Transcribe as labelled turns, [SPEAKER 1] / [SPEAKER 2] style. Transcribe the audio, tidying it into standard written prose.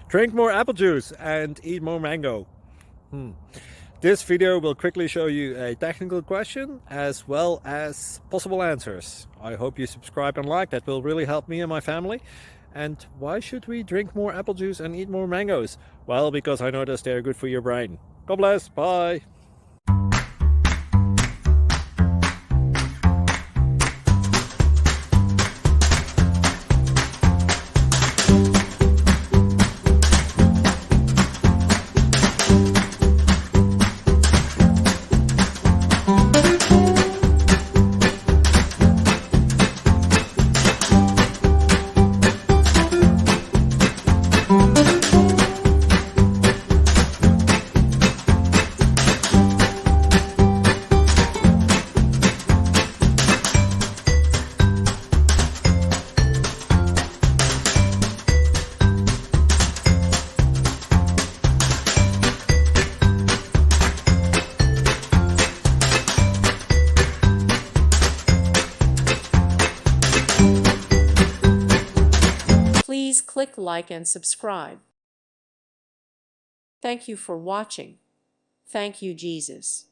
[SPEAKER 1] Drink more apple juice and eat more mango. This video will quickly show you a technical question as well as possible answers. I hope you subscribe and like, that will really help me and my family. And why should we drink more apple juice and eat more mangoes? Well, because I noticed they're good for your brain. God bless, bye!
[SPEAKER 2] Please click like and subscribe. Thank you for watching. Thank you, Jesus.